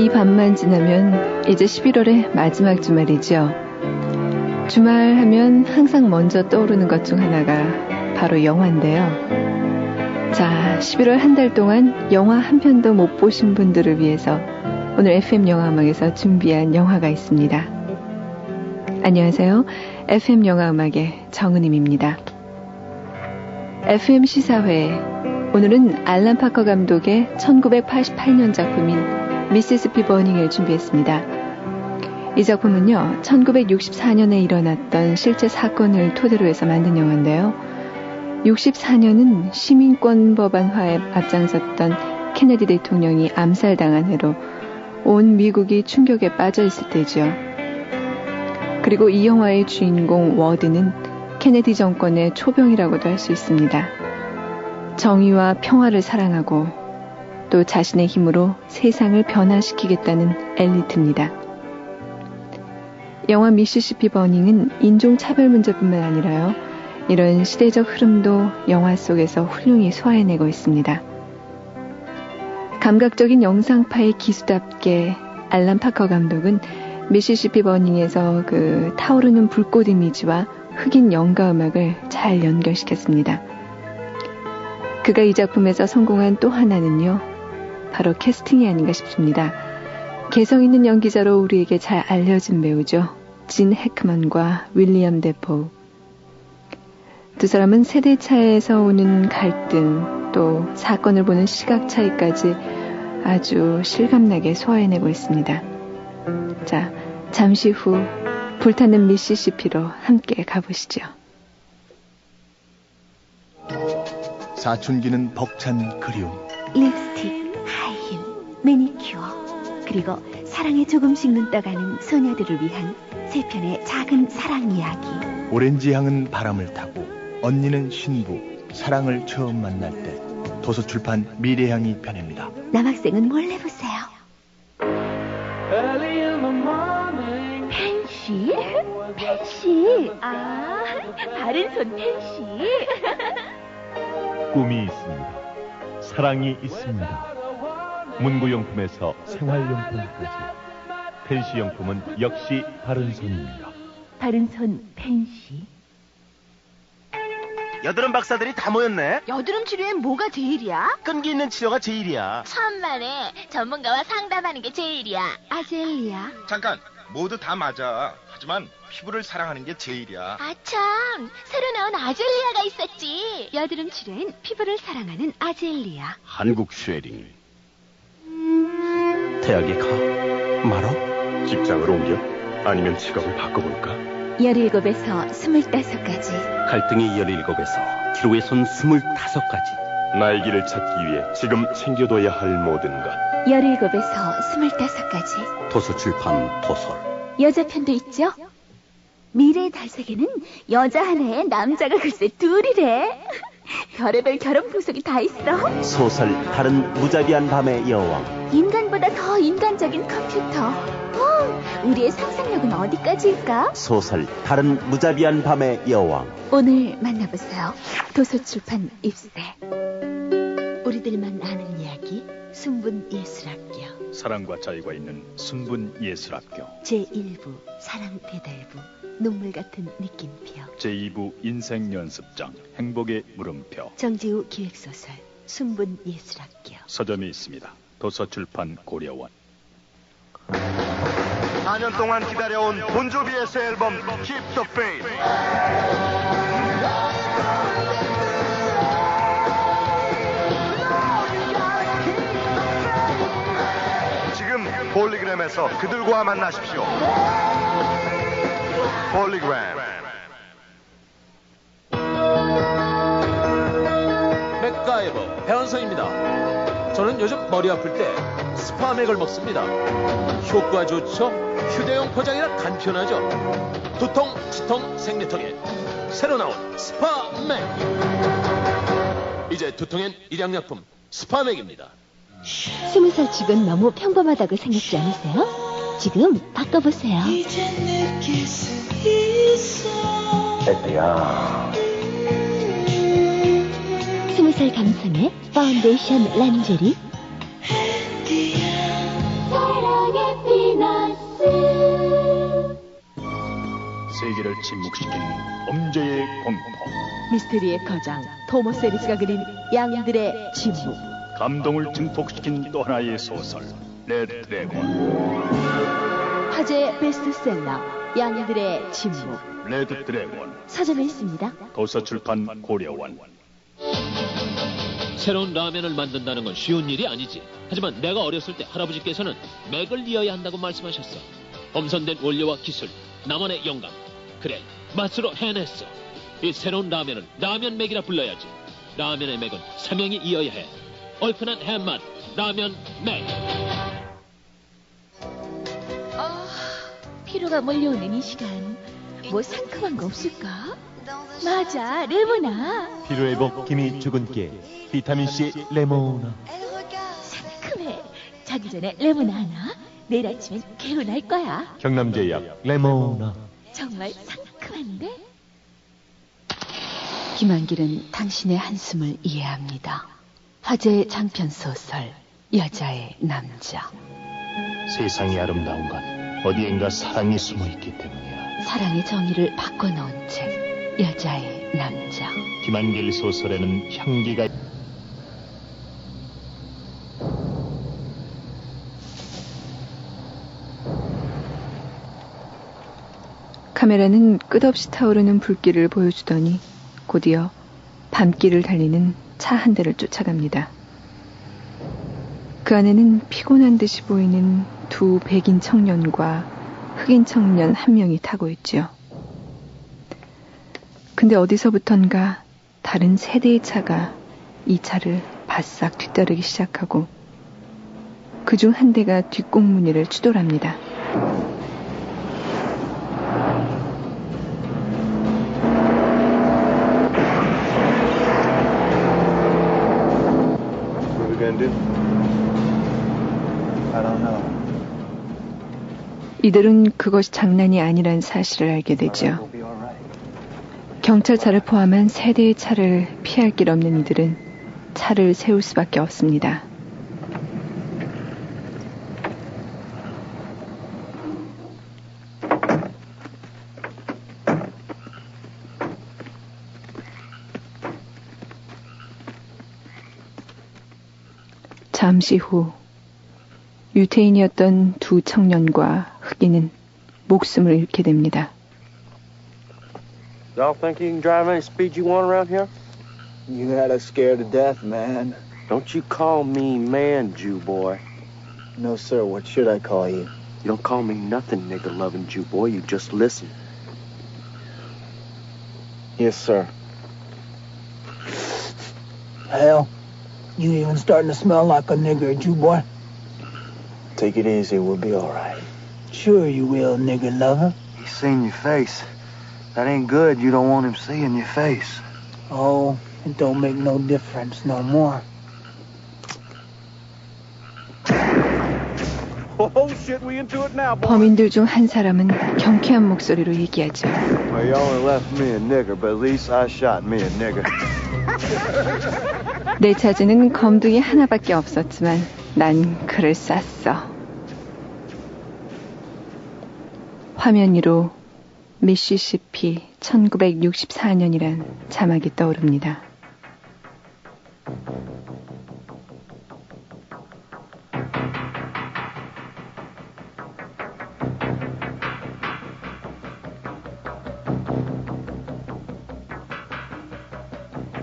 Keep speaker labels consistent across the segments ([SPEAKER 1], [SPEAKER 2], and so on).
[SPEAKER 1] 이 밤만 지나면 이제 11월의 마지막 주말이죠. 주말 하면 항상 먼저 떠오르는 것 중 하나가 바로 영화인데요. 자, 11월 한 달 동안 영화 한 편도 못 보신 분들을 위해서 오늘 FM 영화음악에서 준비한 영화가 있습니다. 안녕하세요. FM 영화음악의 정은임입니다. FM 시사회, 오늘은 알란 파커 감독의 1988년 작품인 미시시피 버닝을 준비했습니다. 이 작품은요, 1964년에 일어났던 실제 사건을 토대로 해서 만든 영화인데요. 64년은 시민권 법안화에 앞장섰던 케네디 대통령이 암살당한 해로 온 미국이 충격에 빠져 있을 때죠. 그리고 이 영화의 주인공 워드는 케네디 정권의 초병이라고도 할 수 있습니다. 정의와 평화를 사랑하고 또 자신의 힘으로 세상을 변화시키겠다는 엘리트입니다. 영화 미시시피 버닝은 인종차별 문제뿐만 아니라요, 이런 시대적 흐름도 영화 속에서 훌륭히 소화해내고 있습니다. 감각적인 영상파의 기수답게 알란 파커 감독은 미시시피 버닝에서 그 타오르는 불꽃 이미지와 흑인 연가 음악을 잘 연결시켰습니다. 그가 이 작품에서 성공한 또 하나는요, 바로 캐스팅이 아닌가 싶습니다. 개성 있는 연기자로 우리에게 잘 알려진 배우죠. 진 해크만과 윌리엄 데포. 두 사람은 세대 차이에서 오는 갈등, 또 사건을 보는 시각 차이까지 아주 실감나게 소화해내고 있습니다. 자, 잠시 후 불타는 미시시피로 함께 가보시죠.
[SPEAKER 2] 사춘기는 벅찬 그리움,
[SPEAKER 3] 립스틱, 하이힐, 매니큐어, 그리고 사랑에 조금씩 눈 떠가는 소녀들을 위한 세 편의 작은 사랑 이야기.
[SPEAKER 2] 오렌지 향은 바람을 타고 언니는 신부, 사랑을 처음 만날 때. 도서출판 미래향이 편입니다.
[SPEAKER 3] 남학생은 몰래 보세요. 펜시? 펜시. 아, 바른 손 펜시.
[SPEAKER 4] 꿈이 있습니다. 사랑이 있습니다. 문구용품에서 생활용품까지. 펜시용품은 역시 바른손입니다.
[SPEAKER 3] 바른손 펜시.
[SPEAKER 5] 여드름 박사들이 다 모였네.
[SPEAKER 6] 여드름 치료엔 뭐가 제일이야?
[SPEAKER 5] 끈기 있는 치료가 제일이야.
[SPEAKER 6] 천만에 전문가와 상담하는 게 제일이야.
[SPEAKER 3] 아젤리아.
[SPEAKER 7] 잠깐, 모두 다 맞아. 하지만 피부를 사랑하는 게 제일이야.
[SPEAKER 6] 아참, 새로 나온 아젤리아가 있었지.
[SPEAKER 3] 여드름 치료엔 피부를 사랑하는 아젤리아.
[SPEAKER 8] 한국 쉐링. 대학에 가? 말아? 직장을 옮겨? 아니면 직업을 바꿔볼까?
[SPEAKER 3] 17에서 25까지.
[SPEAKER 8] 갈등이 17에서 기로에 손 25까지. 나의 길을 찾기 위해 지금 챙겨둬야 할 모든 것.
[SPEAKER 3] 17에서 25까지.
[SPEAKER 8] 도서출판 도설.
[SPEAKER 3] 여자 편도 있죠? 미래의 달색에는 여자 하나에 남자가 글쎄 둘이래. 별의별 결혼 풍속이 다 있어.
[SPEAKER 8] 소설 다른 무자비한 밤의 여왕.
[SPEAKER 3] 인간보다 더 인간적인 컴퓨터. 우리의 상상력은 어디까지일까?
[SPEAKER 8] 소설 다른 무자비한 밤의 여왕.
[SPEAKER 3] 오늘 만나보세요. 도서출판 입세. 우리들만 아는 이야기, 순분예술학교.
[SPEAKER 4] 사랑과 자유가 있는 순분예술학교.
[SPEAKER 3] 제1부 사랑대달부, 눈물 같은 느낌표.
[SPEAKER 4] 제2부 인생연습장, 행복의 물음표.
[SPEAKER 3] 정지우 기획소설, 순분예술학교.
[SPEAKER 4] 서점이 있습니다. 도서출판 고려원.
[SPEAKER 5] 4년 동안 기다려온 본조비의 새 앨범 Keep the Faith. 지금 폴리그램에서 그들과 만나십시오. 폴리그램.
[SPEAKER 9] 맥가이버 배원성입니다. 저는 요즘 머리 아플 때 스파맥을 먹습니다. 효과 좋죠? 휴대용 포장이라 간편하죠. 두통, 치통, 생리통에 새로 나온 스파맥. 이제 두통엔 일양약품 스파맥입니다.
[SPEAKER 3] 20살 직은 너무 평범하다고 생각지 않으세요? 지금 바꿔보세요.
[SPEAKER 8] 에드야.
[SPEAKER 3] 20살 감성의 파운데이션 란제리.
[SPEAKER 4] 세계를 침묵시킨 범죄의 공포.
[SPEAKER 10] 미스테리의 거장 토머스 에리스가 그린 양들의 침묵.
[SPEAKER 4] 감동을 증폭시킨 또 하나의 소설 레드 드래곤.
[SPEAKER 10] 화제 베스트셀러 양들의 침묵.
[SPEAKER 4] 레드 드래곤.
[SPEAKER 10] 서점에 있습니다.
[SPEAKER 4] 도서출판 고려원.
[SPEAKER 9] 새로운 라면을 만든다는 건 쉬운 일이 아니지. 하지만 내가 어렸을 때 할아버지께서는 맥을 이어야 한다고 말씀하셨어. 엄선된 원료와 기술, 나만의 영감. 그래, 맛으로 해냈어. 이 새로운 라면을 라면 맥이라 불러야지. 라면의 맥은 삼형이 이어야 해. 얼큰한 해맛, 라면 맥.
[SPEAKER 3] 피로가 몰려오는 이 시간, 뭐 상큼한 거 없을까? 맞아, 레모나.
[SPEAKER 11] 피로회복 기미 주근깨 비타민C 레모나.
[SPEAKER 3] 상큼해. 자기 전에 레모나 하나. 내일 아침엔 개운할 거야.
[SPEAKER 11] 경남제약 레모나.
[SPEAKER 3] 정말 상큼한데?
[SPEAKER 12] 김한길은 당신의 한숨을 이해합니다. 화제의 장편 소설 여자의 남자.
[SPEAKER 8] 세상이 아름다운 건 어디엔가 사랑이 숨어있기 때문이야.
[SPEAKER 12] 사랑의 정의를 바꿔놓은 책 여자의 남자.
[SPEAKER 8] 김한길 소설에는 향기가.
[SPEAKER 1] 카메라는 끝없이 타오르는 불길을 보여주더니 곧이어 밤길을 달리는 차 한 대를 쫓아갑니다. 그 안에는 피곤한 듯이 보이는 두 백인 청년과 흑인 청년 한 명이 타고 있죠. 근데 어디서부턴가 다른 세 대의 차가 이 차를 바싹 뒤따르기 시작하고 그중 한 대가 뒷공무니를 추돌합니다. 이들은 그것이 장난이 아니란 사실을 알게 되죠. 경찰차를 포함한 세 대의 차를 피할 길 없는 이들은 차를 세울 수밖에 없습니다. 잠시 후 유태인이었던 두 청년과 흑인은 목숨을 잃게 됩니다.
[SPEAKER 13] Y'all think you can drive any speed you want around here?
[SPEAKER 14] You had us scared to death, man.
[SPEAKER 13] Don't you call me man, Jew boy.
[SPEAKER 14] No, sir. What should I call you?
[SPEAKER 13] You don't call me nothing, nigger-loving Jew boy. You just listen.
[SPEAKER 14] Yes, sir. Hell, you even starting to smell like a nigger, Jew boy. Take it easy. We'll be all right. Sure you will, nigger lover.
[SPEAKER 15] He's seen your face. That ain't good. You don't want him seeing your face.
[SPEAKER 14] Oh, it don't make no difference no more.
[SPEAKER 13] Oh shit, we into it now, boy.
[SPEAKER 1] 범인들 중 한 사람은 경쾌한 목소리로 얘기하죠.
[SPEAKER 15] Well, you only left me a nigger, but at least I shot me a nigger.
[SPEAKER 1] 내 차지는 검둥이 하나밖에 없었지만 난 그를 쐈어. 화면 위로 미시시피 1964년이란 자막이 떠오릅니다.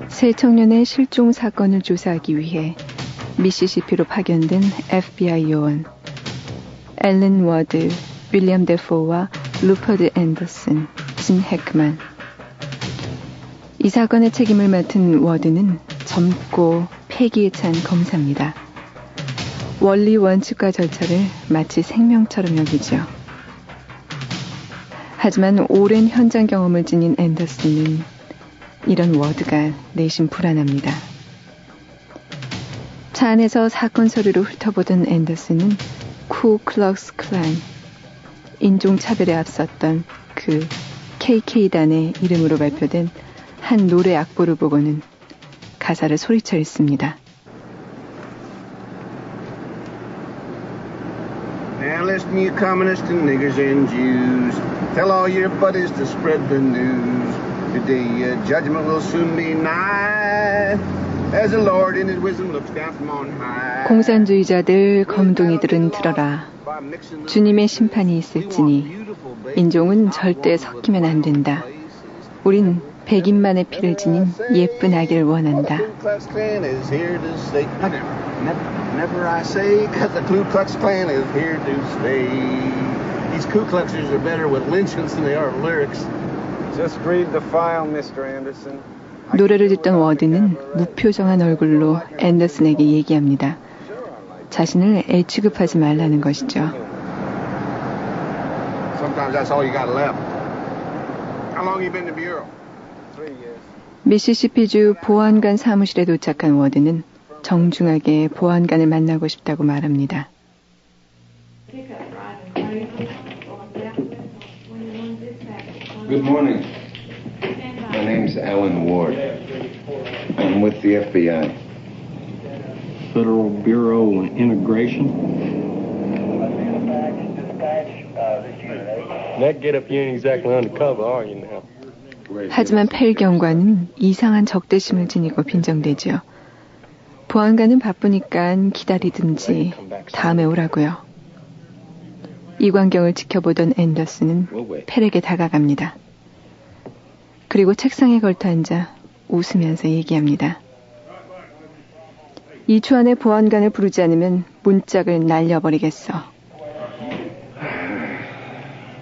[SPEAKER 1] 세 청년의 실종 사건을 조사하기 위해 미시시피로 파견된 FBI 요원 앨런 워드, 윌리엄 데포와 루퍼드 앤더슨, 진 해크만. 이 사건의 책임을 맡은 워드는 젊고 패기에 찬 검사입니다. 원리 원칙과 절차를 마치 생명처럼 여기죠. 하지만 오랜 현장 경험을 지닌 앤더슨은 이런 워드가 내심 불안합니다. 차 안에서 사건 서류를 훑어보던 앤더슨은 쿠클럭스 클란, 인종차별에 앞섰던 그 KK단의 이름으로 발표된 한 노래 악보를 보고는 가사를 소리쳐 읽습니다.
[SPEAKER 15] Now
[SPEAKER 16] capitalist, new communist, and niggers and Jews. Tell all your buddies to spread the news. Today judgment will soon be nigh. As the Lord in his wisdom looks down from on high.
[SPEAKER 1] 공산주의자들, 검둥이들은 들어라. 주님의 심판이 있을지니 인종은 절대 섞이면 안 된다. 우린 백인만의 피를 지닌 예쁜 아기를 원한다.
[SPEAKER 16] Never I say, 'cause the Ku Klux Klan is here to stay. These Ku Kluxers are better with lynchings than they are lyrics.
[SPEAKER 17] Just read the file, Mr. Anderson.
[SPEAKER 1] 노래를 듣던 워드는 무표정한 얼굴로 앤더슨에게 얘기합니다. 자신을 애 취급하지 말라는 것이죠.
[SPEAKER 16] Sometimes that's all you got left. How long you been in the bureau?
[SPEAKER 17] 3 years.
[SPEAKER 1] 미시시피주 보안관 사무실에 도착한 워드는 정중하게 보안관을 만나고 싶다고 말합니다.
[SPEAKER 18] Good morning. My name's Alan Ward. I'm with the FBI.
[SPEAKER 19] Federal Bureau of Immigration.
[SPEAKER 8] That get-up, you ain't exactly undercover, are you now?
[SPEAKER 1] 하지만 펠 경관은 이상한 적대심을 지니고 빈정대죠. 보안관은 바쁘니까 기다리든지 다음에 오라고요. 이 광경을 지켜보던 앤더슨은 펠에게 다가갑니다. 그리고 책상에 걸터앉아 웃으면서 얘기합니다. 2초 안에 보안관을 부르지 않으면 문짝을 날려버리겠어.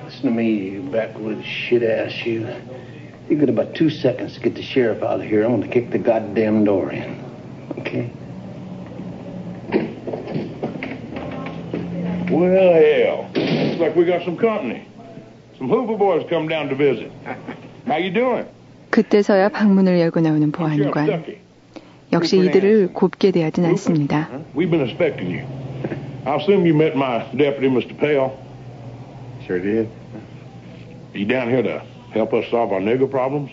[SPEAKER 20] Listen to me, you backwoods shit-ass you. You got about 2 seconds to get the sheriff out of here. I'm going to kick the goddamn door in. Okay?
[SPEAKER 21] Well, hell. Looks like we got some company. Some Hoover boys come down to visit. How you doing?
[SPEAKER 1] 그때서야 방문을 열고 나오는 보안관. 역시 이들을 곱게 대하진 않습니다.
[SPEAKER 21] We've been expecting you. I assume you met my deputy, Mr. Pale.
[SPEAKER 18] Sure did.
[SPEAKER 21] You down here to help us solve our nigger problems?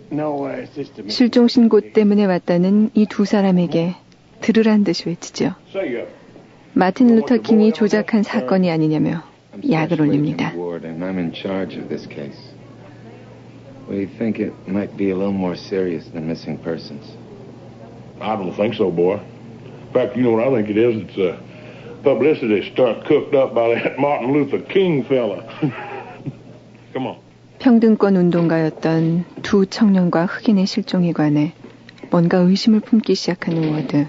[SPEAKER 20] No, it's just a...
[SPEAKER 1] 실종 신고 때문에 왔다는 이 두 사람에게 들으란 듯이 외치죠. 마틴 루터 킹이 조작한 사건이 아니냐며 약을 올립니다.
[SPEAKER 18] I'm in charge of this case. We think it might be a little more serious than missing persons.
[SPEAKER 21] I don't think so, boy. In fact, you know what I think it is? It's a publicity stunt cooked up by that Martin Luther King fella. Come on.
[SPEAKER 1] 평등권 운동가였던 두 청년과 흑인의 실종에 관해 뭔가 의심을 품기 시작하는 워드.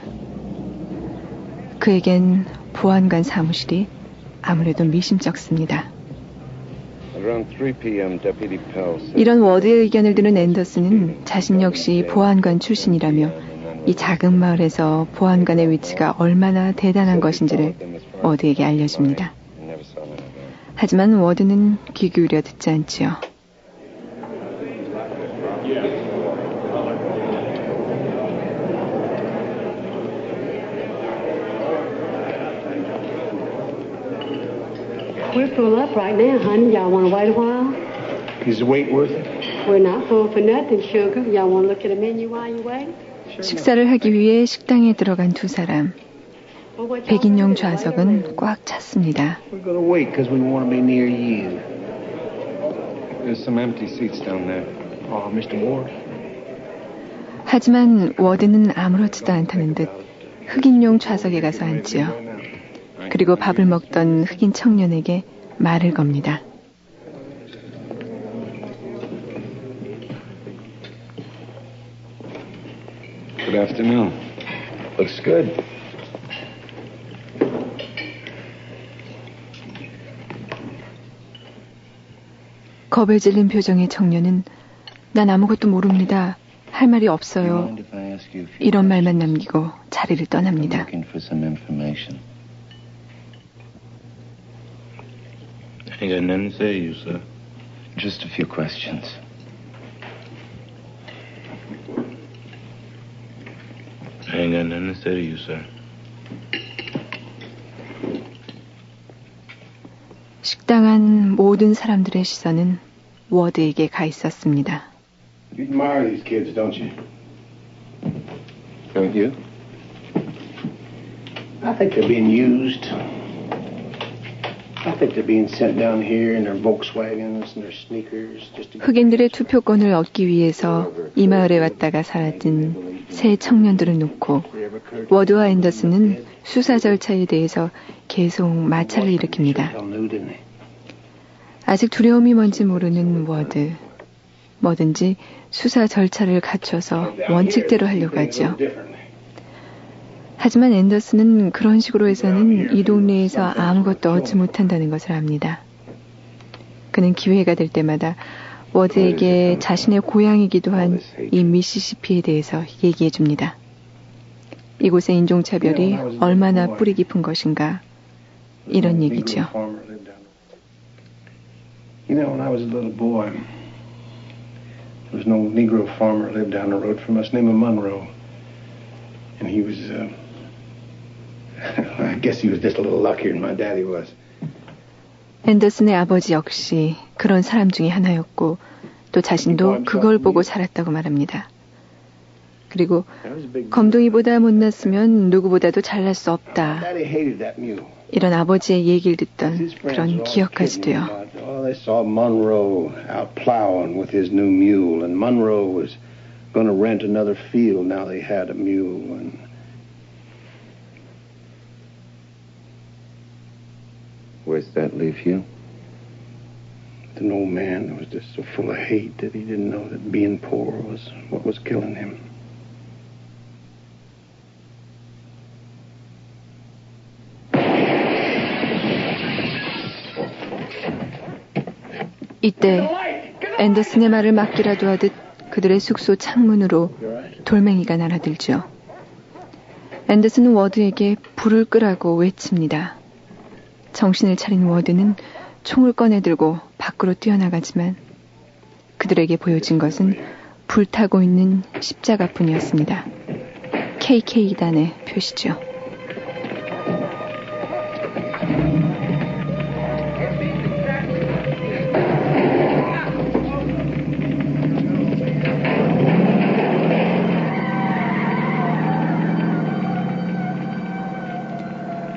[SPEAKER 1] 그에겐 보안관 사무실이 아무래도 미심쩍습니다. 이런 워드의 의견을 들은 앤더슨은 자신 역시 보안관 출신이라며 이 작은 마을에서 보안관의 위치가 얼마나 대단한 것인지를 워드에게 알려줍니다. 하지만 워드는 귀 기울여 듣지 않지요.
[SPEAKER 22] We're full up right now, honey. Y'all want to wait a while?
[SPEAKER 20] Is the wait worth it?
[SPEAKER 22] We're not full for nothing, sugar. Y'all want to look at a menu while you wait?
[SPEAKER 1] 식사를 하기 위해 식당에 들어간 두 사람. 백인용 좌석은 꽉 찼습니다.
[SPEAKER 20] We're going to wait because we want to be near you.
[SPEAKER 18] There's some empty seats down there.
[SPEAKER 20] Oh, Mr. Ward.
[SPEAKER 1] 하지만 워드는 아무렇지도 않다는 듯 흑인용 좌석에 가서 앉지요. 그리고 밥을 먹던 흑인 청년에게 말을 겁니다.
[SPEAKER 18] Good afternoon.
[SPEAKER 20] Looks good.
[SPEAKER 1] 겁에 질린 표정의 청년은 난 아무것도 모릅니다. 할 말이 없어요. 이런 말만 남기고 자리를 떠납니다.
[SPEAKER 18] I ain't got nothing to say to you, sir. Just a few questions. I ain't got nothing to say to you, sir.
[SPEAKER 1] 식당 안 모든 사람들의 시선은 워드에게 가 있었습니다.
[SPEAKER 20] You admire these kids, don't you?
[SPEAKER 18] Don't you?
[SPEAKER 20] I think they're being used. I think they're being sent down here in their Volkswagens and their sneakers.
[SPEAKER 1] 흑인들의 투표권을 얻기 위해서 이 마을에 왔다가 사라진 새 청년들을 놓고 워드와 앤더슨은 수사 절차에 대해서 계속 마찰을 일으킵니다. 아직 두려움이 뭔지 모르는 워드. 뭐든지 수사 절차를 갖춰서 원칙대로 하려고 하죠. 하지만 앤더슨은 그런 식으로 해서는 이 동네에서 아무것도 얻지 못한다는 것을 압니다. 그는 기회가 될 때마다 워드에게 자신의 고향이기도 한 이 미시시피에 대해서 얘기해 줍니다. 이곳의 인종차별이 얼마나 뿌리 깊은 것인가 이런 얘기죠.
[SPEAKER 20] You know, when I was a little boy, there was no Negro farmer lived down the road from us named Monroe. And he was, I guess he was just a little luckier than my daddy was.
[SPEAKER 1] 앤더슨의 아버지 역시 그런 사람 중에 하나였고 또 자신도 그걸 보고 자랐다고 말합니다. 그리고 검둥이보다 못났으면 누구보다도 잘날 수 없다. 이런 아버지의 얘기를 듣던 그런 기억까지도요.
[SPEAKER 20] They saw Monroe out plowing with his new mule, and Monroe was going to rent another field now they had a mule. And
[SPEAKER 18] where's that leave you?
[SPEAKER 20] An old man that was just so full of hate that he didn't know that being poor was what was killing him.
[SPEAKER 1] 이때 앤더슨의 말을 막기라도 하듯 그들의 숙소 창문으로 돌멩이가 날아들죠. 앤더슨은 워드에게 불을 끄라고 외칩니다. 정신을 차린 워드는 총을 꺼내들고 밖으로 뛰어나가지만 그들에게 보여진 것은 불타고 있는 십자가뿐이었습니다. KK단의 표시죠.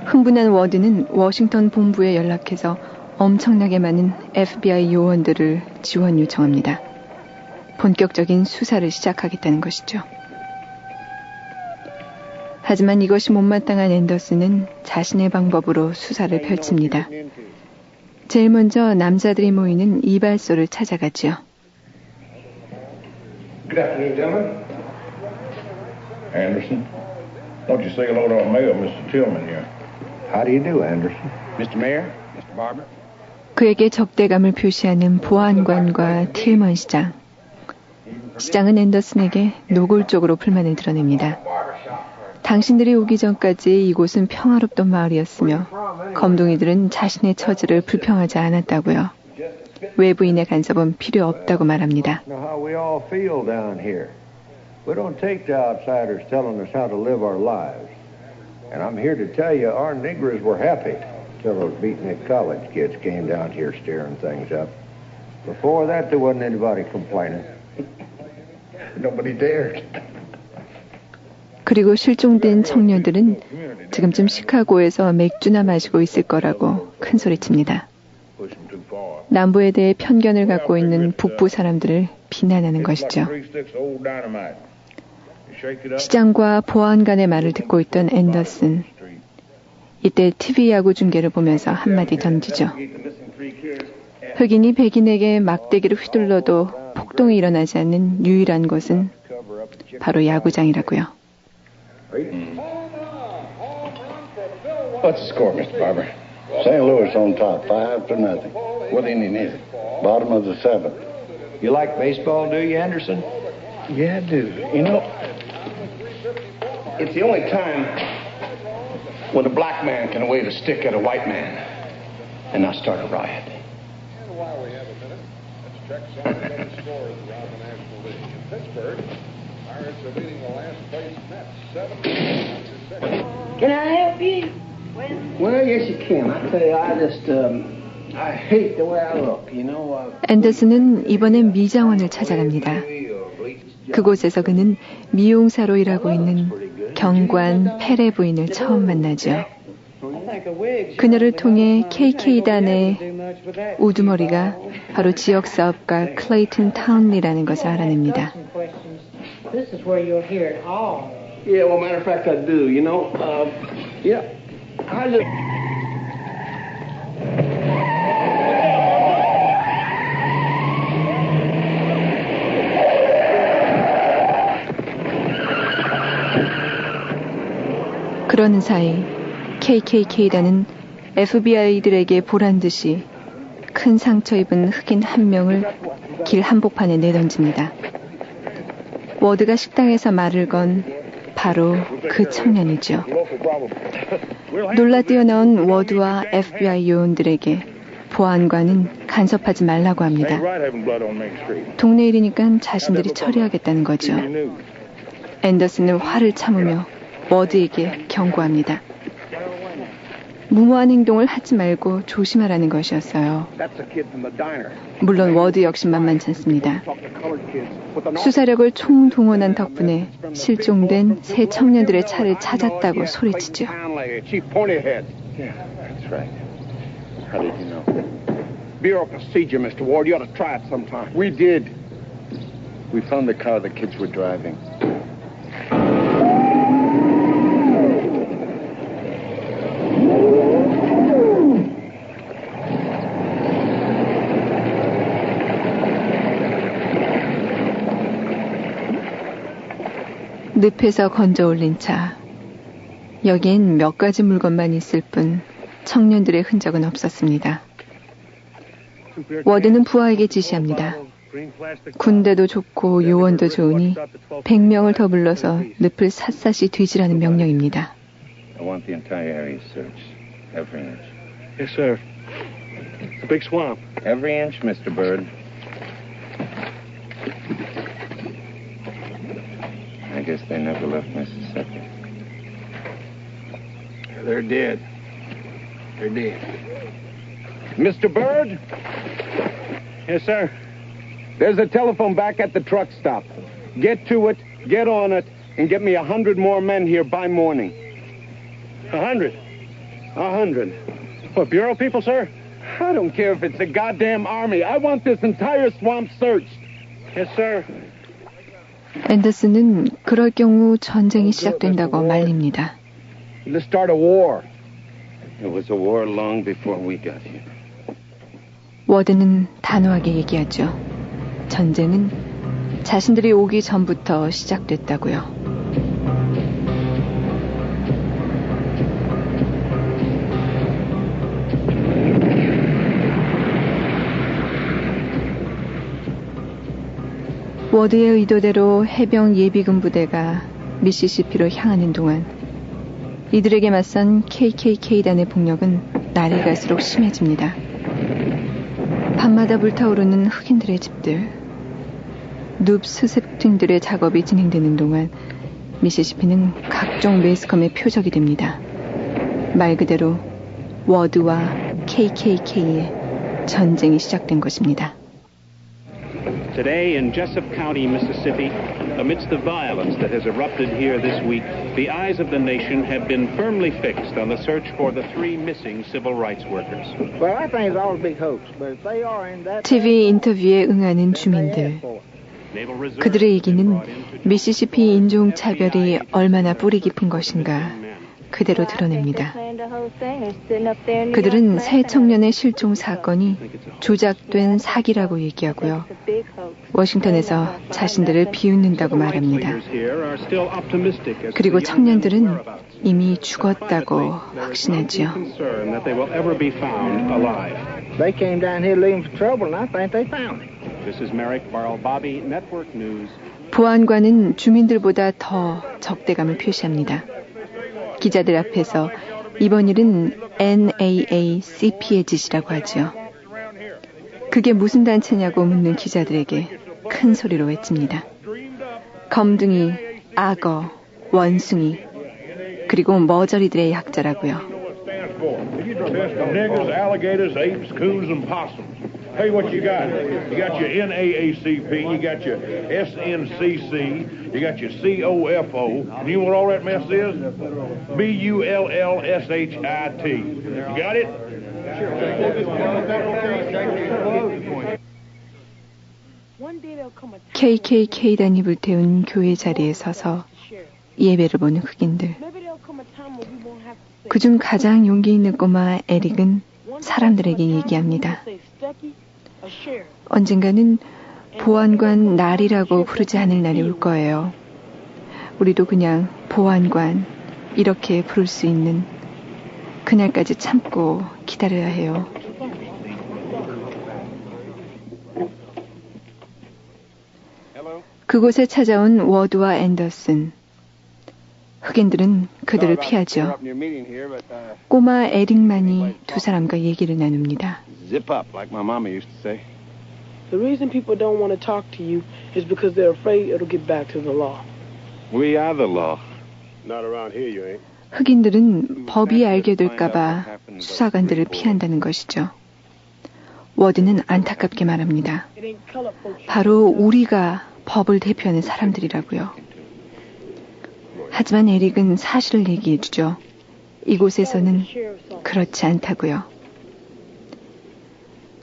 [SPEAKER 1] 흥분한 워드는 워싱턴 본부에 연락해서 엄청나게 많은 FBI 요원들을 지원 요청합니다. 본격적인 수사를 시작하겠다는 것이죠. 하지만 이것이 못마땅한 앤더슨은 자신의 방법으로 수사를 펼칩니다. 제일 먼저 남자들이 모이는 이발소를 찾아가죠.
[SPEAKER 21] Good afternoon, gentlemen. Anderson, won't you say hello to our mayor, Mr. Tillman here?
[SPEAKER 20] How do you do, Anderson? Mr. Mayor, Mr. Barber.
[SPEAKER 1] 그에게 적대감을 표시하는 보안관과 틸먼 시장. 시장은 앤더슨에게 노골적으로 불만을 드러냅니다. 당신들이 오기 전까지 이곳은 평화롭던 마을이었으며 검둥이들은 자신의 처지를 불평하지 않았다고요. 외부인의 간섭은 필요 없다고 말합니다.
[SPEAKER 2] We don't take to outsiders telling us how to live our lives. And I'm here to tell you our niggers were happy till those beatnik college kids came down here stirring things up. Before that, there wasn't anybody complaining.
[SPEAKER 21] Nobody dared.
[SPEAKER 1] 그리고 실종된 청년들은 지금쯤 시카고에서 맥주나 마시고 있을 거라고 큰소리칩니다. 남부에 대해 편견을 갖고 있는 북부 사람들을 비난하는 것이죠. 시장과 보안관의 말을 듣고 있던 앤더슨. 이때 TV 야구 중계를 보면서 한마디 던지죠. 흑인이 백인에게 막대기를 휘둘러도 폭동이 일어나지 않는 유일한 곳은 바로 야구장이라고요.
[SPEAKER 20] What's the score, Mr. Barber?
[SPEAKER 2] St. Louis on top, 5-0.
[SPEAKER 20] What inning is it?
[SPEAKER 2] Bottom of the 7th. You like baseball, do you, Anderson?
[SPEAKER 20] Yeah, I do. You know, it's the only time when a black man can wave a stick at a white man and not start a riot.
[SPEAKER 7] While we have a minute, let's check some of the scores around the National League. In Pittsburgh, Pirates are leading the last place Mets 7-6.
[SPEAKER 22] Can I help you?
[SPEAKER 20] Well, yes, you can. I tell you, I hate the way I look, you know.
[SPEAKER 1] 앤더슨은 이번엔 미장원을 찾아갑니다. 그곳에서 그는 미용사로 일하고 있는 경관 페레 부인을 처음 만나죠. 그녀를 통해 KK단의 우두머리가 바로 지역사업가 클레이튼 타운리라는 것을 알아냅니다.
[SPEAKER 20] Yeah, well, matter of fact, I do. You know, yeah, I just.
[SPEAKER 1] 그러는 사이 KKK단은 FBI들에게 보란 듯이 큰 상처 입은 흑인 한 명을 길 한복판에 내던집니다. 워드가 식당에서 말을 건 바로 그 청년이죠. 놀라 뛰어나온 워드와 FBI 요원들에게 보안관은 간섭하지 말라고 합니다. 동네 일이니까 자신들이 처리하겠다는 거죠. 앤더슨은 화를 참으며 워드에게 경고합니다. 무모한 행동을 하지 말고 조심하라는 것이었어요. 물론 워드 역시 만만치 않습니다. 수사력을 총동원한 덕분에 실종된 세 청년들의 차를 찾았다고 소리치죠.
[SPEAKER 16] Bureau procedure, Mr. Ward. You ought to try it sometime. We did. We found the car the kids were driving.
[SPEAKER 1] 늪에서 건져 올린 차. 여긴 몇 가지 물건만 있을 뿐 청년들의 흔적은 없었습니다. 워드는 부하에게 지시합니다. 군대도 좋고 요원도 좋으니 100명을 더 불러서 늪을 샅샅이 뒤지라는 명령입니다.
[SPEAKER 18] I want the entire area searched. Every inch.
[SPEAKER 21] Yes, sir. It's a big swamp.
[SPEAKER 18] Every inch, Mr. Bird. I guess they never left Mississippi.
[SPEAKER 16] They're dead. They're dead. Mr. Bird?
[SPEAKER 21] Yes, sir.
[SPEAKER 16] There's a telephone back at the truck stop. Get to it, get on it, and get me 100 more men here by morning.
[SPEAKER 21] 100? 100. What, Bureau people, sir?
[SPEAKER 16] I don't care if it's the goddamn army. I want this entire swamp searched.
[SPEAKER 21] Yes, sir.
[SPEAKER 1] 앤더슨은 그럴 경우 전쟁이 시작된다고 말립니다.
[SPEAKER 16] Let's start a war.
[SPEAKER 18] It was a war long before we got here.
[SPEAKER 1] 워드는 단호하게 얘기하죠. 전쟁은 자신들이 오기 전부터 시작됐다고요. 워드의 의도대로 해병 예비군 부대가 미시시피로 향하는 동안 이들에게 맞선 KKK단의 폭력은 날이 갈수록 심해집니다. 밤마다 불타오르는 흑인들의 집들, 눕 수습 팀들의 작업이 진행되는 동안 미시시피는 각종 매스컴의 표적이 됩니다. 말 그대로 워드와 KKK의 전쟁이 시작된 것입니다.
[SPEAKER 5] Today in Jessup County, Mississippi, amidst the violence that has erupted here this week, the eyes of the nation have been firmly fixed on the search for the 3 missing civil rights workers.
[SPEAKER 14] Well, I think it's all a big hoax, but if they are in that...
[SPEAKER 1] TV 인터뷰에 응하는 주민들. 그들의 얘기는 미시시피 인종차별이 얼마나 뿌리 깊은 것인가 그대로 드러냅니다. 그들은 새 청년의 실종 사건이 조작된 사기라고 얘기하고요. 워싱턴에서 자신들을 비웃는다고 말합니다. 그리고 청년들은 이미 죽었다고 확신하지요.
[SPEAKER 14] They came down here looking for trouble, and I think they found it.
[SPEAKER 5] This is Merrick Barl-Bobby, Network News.
[SPEAKER 1] 보안관은 주민들보다 더 적대감을 표시합니다. 기자들 앞에서 이번 일은 NAACP의 짓이라고 하죠. 그게 무슨 단체냐고 묻는 기자들에게 큰 소리로 외칩니다. 검둥이, 악어, 원숭이, 그리고 머저리들의 약자라고요.
[SPEAKER 21] Niggers, alligators, apes, coons, and possums. Hey, what you got? You got your NAACP, you got your SNCC, you got your COFO, and you know what all that mess is? BULLSHIT. You got it?
[SPEAKER 1] KKK단이 불태운 교회 자리에 서서 예배를 보는 흑인들. 그중 가장 용기 있는 꼬마 에릭은 사람들에게 얘기합니다. 언젠가는 보안관 날이라고 부르지 않을 날이 올 거예요. 우리도 그냥 보안관 이렇게 부를 수 있는 그날까지 참고 기다려야 해요. 그곳에 찾아온 워드와 앤더슨. 흑인들은 그들을 피하죠. 꼬마 에릭만이 두 사람과 얘기를 나눕니다.
[SPEAKER 20] Zip up, like my mama used to say.
[SPEAKER 6] The reason people don't want to talk to you is because they're afraid it'll get back to the law.
[SPEAKER 20] We are the law.
[SPEAKER 7] Not around here, you ain't.
[SPEAKER 1] 흑인들은 법이 알게 될까봐 수사관들을 피한다는 것이죠. 워드는 안타깝게 말합니다. 바로 우리가 법을 대표하는 사람들이라고요. 하지만 에릭은 사실을 얘기해주죠. 이곳에서는 그렇지 않다고요.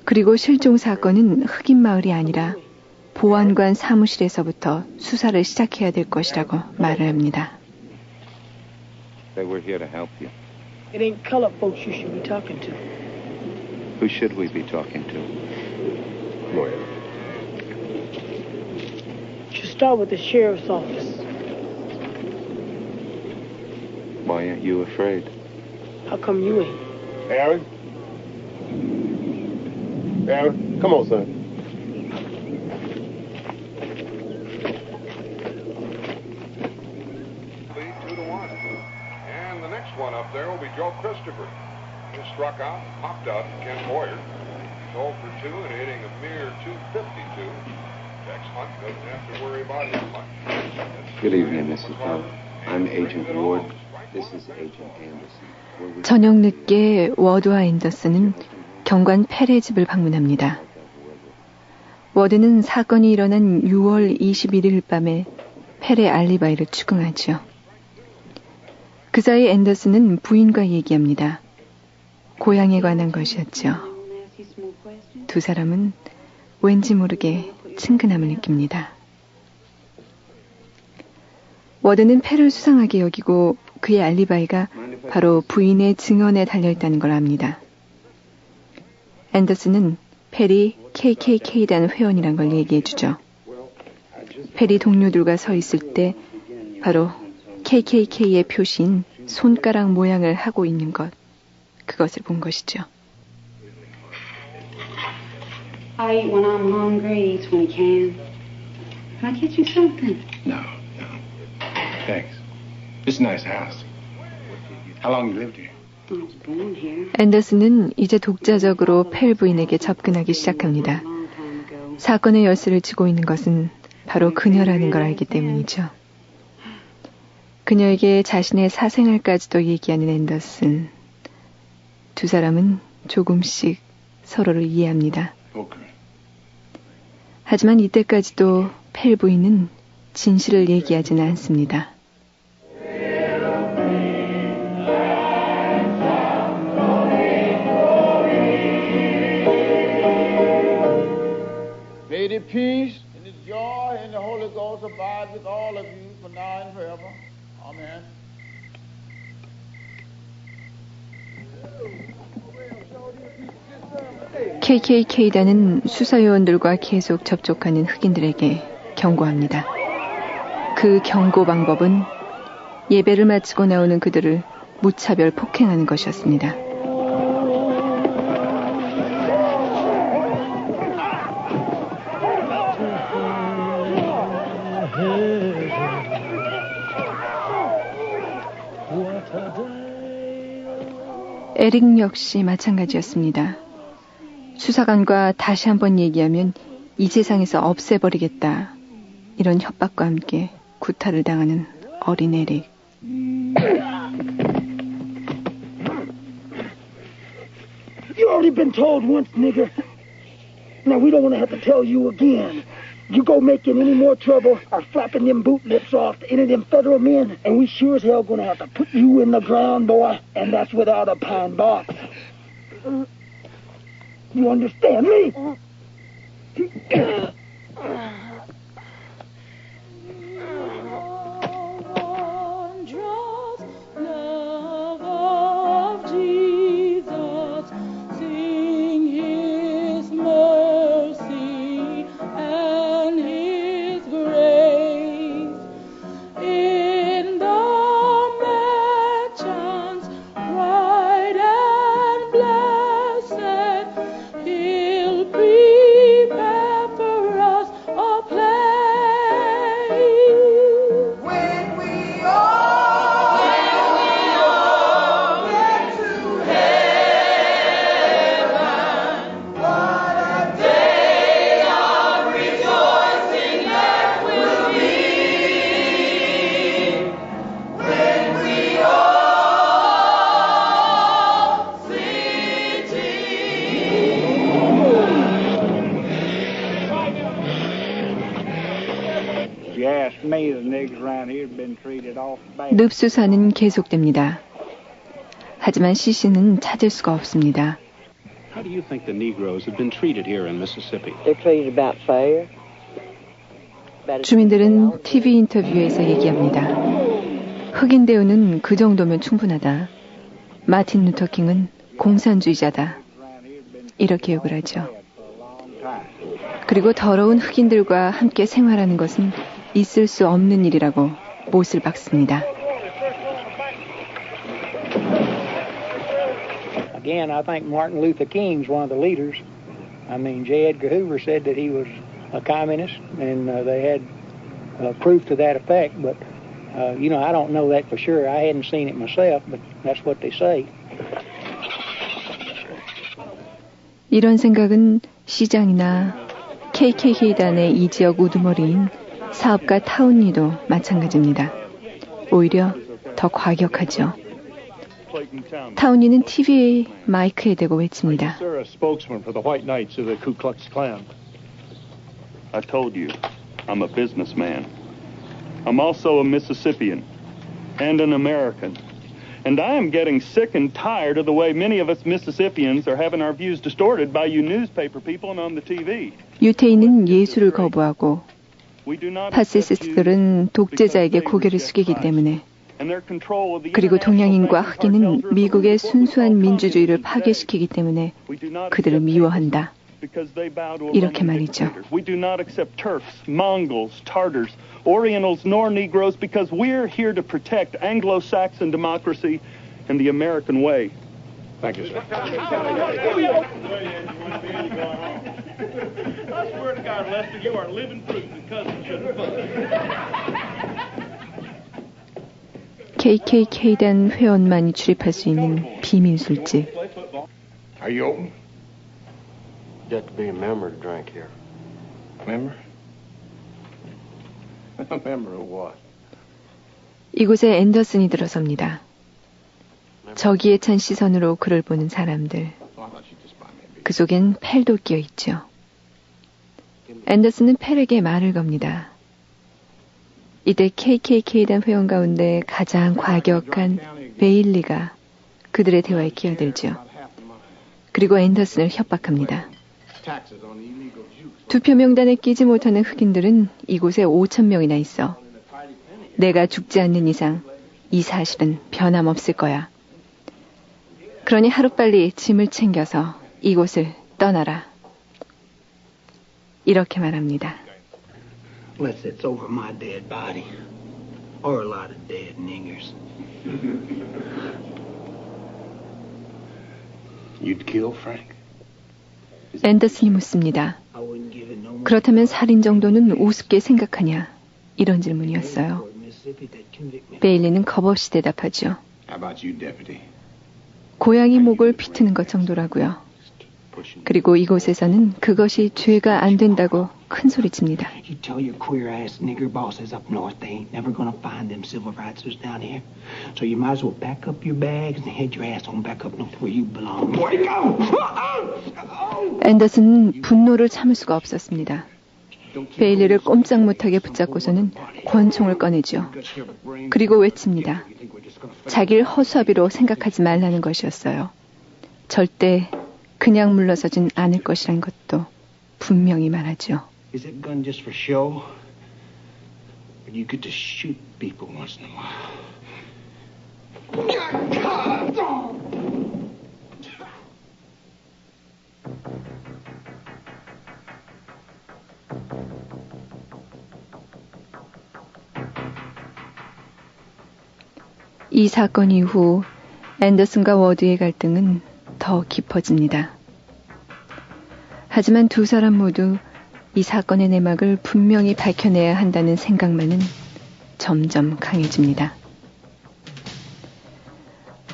[SPEAKER 1] 그리고 실종 사건은 흑인 마을이 아니라 보안관 사무실에서부터 수사를 시작해야 될 것이라고 말을 합니다.
[SPEAKER 20] They were here to help you.
[SPEAKER 6] It ain't colored folks you should be talking to.
[SPEAKER 20] Who should we be talking to?
[SPEAKER 7] Lawyer.
[SPEAKER 6] Should start with the sheriff's office.
[SPEAKER 20] Why aren't you afraid?
[SPEAKER 6] How come you ain't?
[SPEAKER 7] Aaron? Aaron, come on, son. 2-1. And the next one up there will be Joe Christopher. He struck out, popped out Ken Boyer. 0 for 2 and hitting a mere .252. Tex Hunt doesn't have to worry about him much.
[SPEAKER 18] Good evening, Mrs. Hunt. I'm Agent Ward. This is Agent Anderson.
[SPEAKER 1] 저녁 늦게 워드와 앤더슨은 경관 펠의 집을 방문합니다. 워드는 사건이 일어난 6월 21일 밤에 펠의 알리바이를 추궁하죠. 그 사이 앤더슨은 부인과 얘기합니다. 고향에 관한 것이었죠. 두 사람은 왠지 모르게 친근함을 느낍니다. 워드는 펠을 수상하게 여기고 그의 알리바이가 바로 부인의 증언에 달려있다는 걸 압니다. 앤더슨은 펠이 KKK단 회원이란 걸 얘기해주죠. 펠이 동료들과 서 있을 때 바로 KKK의 표시인 손가락 모양을 하고 있는 것, 그것을 본 것이죠.
[SPEAKER 22] I eat when I'm hungry, eats when he can. Can I get you something?
[SPEAKER 20] No. Thanks. It's a nice house. How long you lived here?
[SPEAKER 22] I was born here.
[SPEAKER 1] 앤더슨은 이제 독자적으로 펠 부인에게 접근하기 시작합니다. 사건의 열쇠를 쥐고 있는 것은 바로 그녀라는 걸 알기 때문이죠. 그녀에게 자신의 사생활까지도 얘기하는 앤더슨. 두 사람은 조금씩 서로를 이해합니다. 하지만 이때까지도 펠 부인은 진실을 얘기하지는 않습니다.
[SPEAKER 10] May the peace and the joy and the Holy Ghost abide with all of you for now and forever. Amen.
[SPEAKER 1] KKK단은 수사요원들과 계속 접촉하는 흑인들에게 경고합니다. 그 경고 방법은 예배를 마치고 나오는 그들을 무차별 폭행하는 것이었습니다. 에릭 역시 마찬가지였습니다. 수사관과 다시 한번 얘기하면 이 세상에서 없애버리겠다. 이런 협박과 함께 구타를 당하는 어린 에릭.
[SPEAKER 14] You already been told once, nigger. Now, we don't want to have to tell you again. You go making any more trouble or flapping them boot lips off to any of them federal men, and we sure as hell gonna have to put you in the ground, boy, and that's without a pine box. You understand me?
[SPEAKER 1] 늪수사는 계속됩니다. 하지만 CC는 찾을 수가 없습니다.
[SPEAKER 5] How do you think the Negroes have been treated here in Mississippi?
[SPEAKER 6] They're treated about fair.
[SPEAKER 1] 주민들은 TV 인터뷰에서 얘기합니다. 흑인 대우는 그 정도면 충분하다. 마틴 루터 킹은 공산주의자다. 이렇게 욕을 하죠. 그리고 더러운 흑인들과 함께 생활하는 것은 있을 수 없는 일이라고 못을 박습니다.
[SPEAKER 14] Again, I think Martin Luther King's one of the leaders. I mean, J. Edgar Hoover said that he was a communist, and they had proof to that effect. But, I don't know that for sure. I hadn't seen it myself, but that's what they say.
[SPEAKER 1] 이런 생각은 시장이나 KKK단의 이 지역 우두머리인 사업가 타운리도 마찬가지입니다. 오히려 더 과격하죠. 타운리는 TV 마이크에 대고 외칩니다.
[SPEAKER 8] I told you, I'm a businessman. I'm also a Mississippian and an American. And I am getting sick and tired of the way many of us Mississippians are having our views distorted by you newspaper people and on the TV.
[SPEAKER 1] 유태인은 예수를 거부하고 파시스트들은 독재자에게 고개를 숙이기 때문에 그리고 동양인과 흑인은 미국의 순수한 민주주의를 파괴시키기 때문에 그들을 미워한다. 이렇게 말이죠.
[SPEAKER 8] We do not accept Turks, Mongols, Tartars, Orientals, nor Negroes because we're here to protect Anglo-Saxon democracy and the American way.
[SPEAKER 21] Thank you, sir. I swear to God, Lester, you are living proof that cousins shouldn't fuck.
[SPEAKER 1] KKK단 회원만이 출입할 수 있는 비밀 술집.
[SPEAKER 21] Are you open?
[SPEAKER 13] You have to be a member to drink here.
[SPEAKER 21] Member? A member of what?
[SPEAKER 1] 이곳에 앤더슨이 들어섭니다. 저기에 찬 시선으로 그를 보는 사람들. 그 속엔 펠도 끼어 있죠. 앤더슨은 펠에게 말을 겁니다. 이때 KKK단 회원 가운데 가장 과격한 베일리가 그들의 대화에 끼어들죠. 그리고 앤더슨을 협박합니다. 투표 명단에 끼지 못하는 흑인들은 이곳에 5,000명이나 있어. 내가 죽지 않는 이상 이 사실은 변함없을 거야. 그러니 하루빨리 짐을 챙겨서 이곳을 떠나라. 이렇게 말합니다.
[SPEAKER 14] Unless it's over my dead body or a lot of dead niggers.
[SPEAKER 20] You'd kill Frank?
[SPEAKER 1] 앤더슨이 묻습니다. 그렇다면 살인 정도는 우습게 생각하냐? 이런 질문이었어요. 베일리는 겁없이 대답하죠. 고양이 목을 비트는 것 정도라고요. 그리고 이곳에서는 그것이 죄가 안 된다고 큰 소리칩니다.
[SPEAKER 4] You tell your queer-ass nigger bosses up north they ain't never gonna find them civil rightsers down here. So you might as well back up your bags and head your ass on back up north where you belong. Wake up!
[SPEAKER 1] 앤더슨은 분노를 참을 수가 없었습니다. 베일리를 꼼짝 못하게 붙잡고서는 권총을 꺼내죠. 그리고 외칩니다. 자기를 허수아비로 생각하지 말라는 것이었어요. 절대 그냥 물러서진 않을 것이란 것도 분명히 말하죠.
[SPEAKER 4] Is that gun just for show? Or you get to shoot people once in a while?
[SPEAKER 1] 이 사건 이후 앤더슨과 워드의 갈등은 더 깊어집니다. 하지만 두 사람 모두 이 사건의 내막을 분명히 밝혀내야 한다는 생각만은 점점 강해집니다.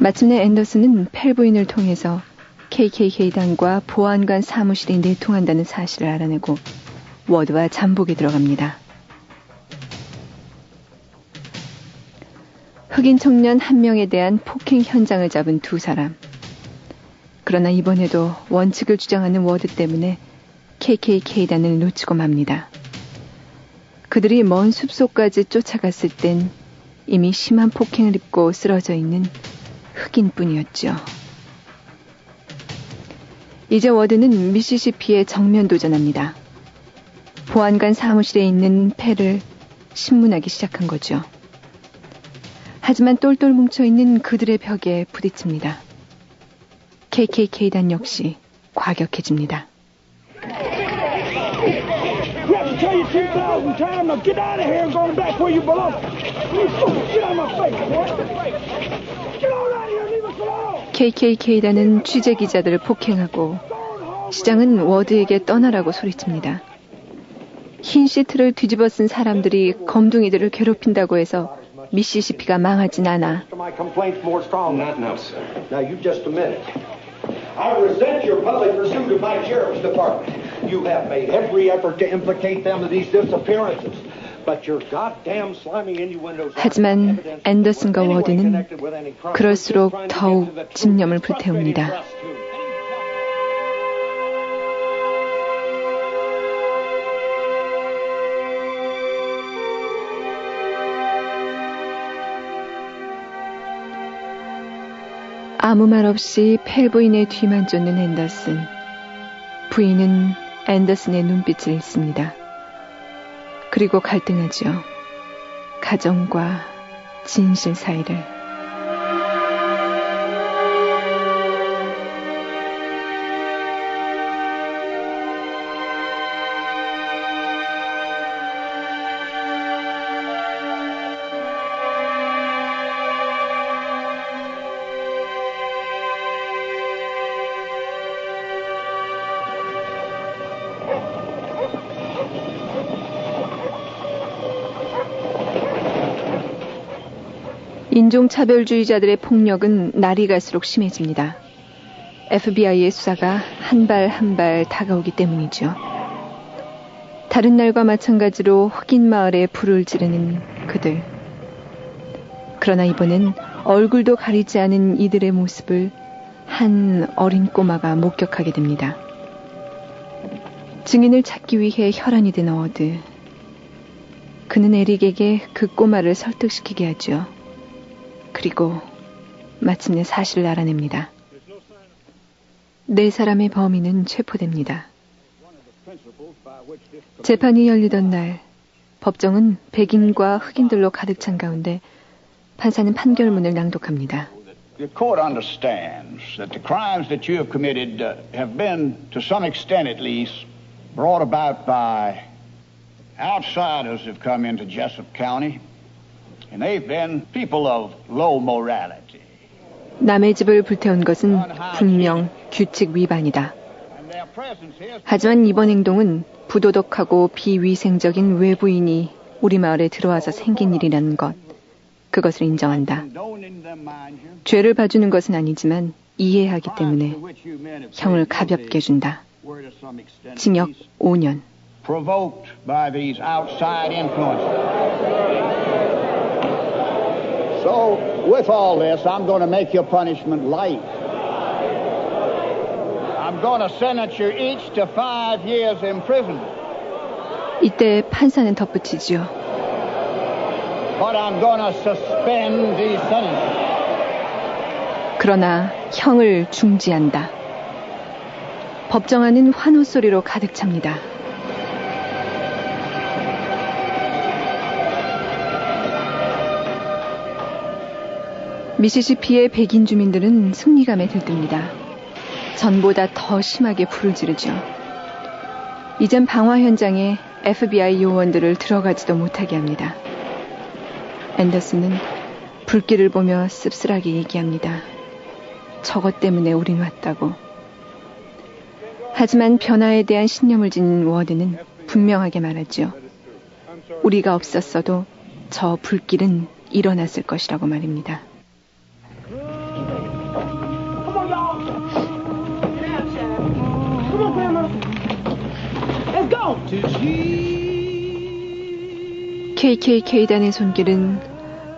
[SPEAKER 1] 마침내 앤더슨은 펠 부인을 통해서 KKK단과 보안관 사무실이 내통한다는 사실을 알아내고 워드와 잠복에 들어갑니다. 흑인 청년 한 명에 대한 폭행 현장을 잡은 두 사람. 그러나 이번에도 원칙을 주장하는 워드 때문에 KKK단을 놓치고 맙니다. 그들이 먼 숲속까지 쫓아갔을 땐 이미 심한 폭행을 입고 쓰러져 있는 흑인뿐이었죠. 이제 워드는 미시시피에 정면 도전합니다. 보안관 사무실에 있는 펠을 신문하기 시작한 거죠. 하지만 똘똘 뭉쳐있는 그들의 벽에 부딪힙니다. KKK단 역시 과격해집니다.
[SPEAKER 10] Tell you 2,000 times, now get out of here and go back where you belong. Get out of my face, boy. Get on out of here and leave us alone.
[SPEAKER 1] KKK단은 취재기자들을 폭행하고 시장은 워드에게 떠나라고 소리칩니다. 흰 시트를 뒤집어 쓴 사람들이 검둥이들을 괴롭힌다고 해서 미시시피가 망하진 않아.
[SPEAKER 9] My complaint's more strong. Not now, sir. Now, you just a minute. I resent your public pursuit of my sheriff's department. You have made every effort to implicate them in these disappearances. But your goddamn slimy innuendos.
[SPEAKER 1] 하지만 앤더슨과 워드는 그럴수록 더욱 집념을 불태웁니다. 아무 말 없이 펠 부인의 뒤만 쫓는 앤더슨. 부인은 앤더슨의 눈빛을 읽습니다. 그리고 갈등하죠. 가정과 진실 사이를. 인종차별주의자들의 폭력은 날이 갈수록 심해집니다. FBI의 수사가 한 발 한 발 다가오기 때문이죠. 다른 날과 마찬가지로 흑인 마을에 불을 지르는 그들. 그러나 이번엔 얼굴도 가리지 않은 이들의 모습을 한 어린 꼬마가 목격하게 됩니다. 증인을 찾기 위해 혈안이 된 워드. 그는 에릭에게 그 꼬마를 설득시키게 하죠. 그리고 마침내 사실을 알아냅니다. 네 사람의 범인은 체포됩니다. 재판이 열리던 날, 법정은 백인과 흑인들로 가득 찬 가운데 판사는 판결문을 낭독합니다.
[SPEAKER 23] The court understands that the crimes that you have committed have been, to some extent at least, brought about by outsiders who have come into Jessup County. And they've been people of low morality.
[SPEAKER 1] 남의 집을 불태운 것은 분명 규칙 위반이다. 하지만 이번 행동은 부도덕하고 비위생적인 외부인이 우리 마을에 들어와서 생긴 일이라는 것, 그것을 인정한다. 죄를 봐주는 것은 아니지만 이해하기 때문에 형을 가볍게 준다. 징역 5년.
[SPEAKER 23] provoked by these outside influences. So, with all this, I'm going to make your punishment light. I'm going to sentence you each to 5 years imprisonment.
[SPEAKER 1] 이때 판사는 덧붙이지요.
[SPEAKER 23] But I'm going to suspend these sentences.
[SPEAKER 1] 그러나 형을 중지한다. 법정 안은 환호 소리로 가득 찹니다. 미시시피의 백인 주민들은 승리감에 들뜹니다. 전보다 더 심하게 불을 지르죠. 이젠 방화 현장에 FBI 요원들을 들어가지도 못하게 합니다. 앤더슨은 불길을 보며 씁쓸하게 얘기합니다. 저것 때문에 우린 왔다고. 하지만 변화에 대한 신념을 지닌 워드는 분명하게 말하죠. 우리가 없었어도 저 불길은 일어났을 것이라고 말입니다. KKK단의 손길은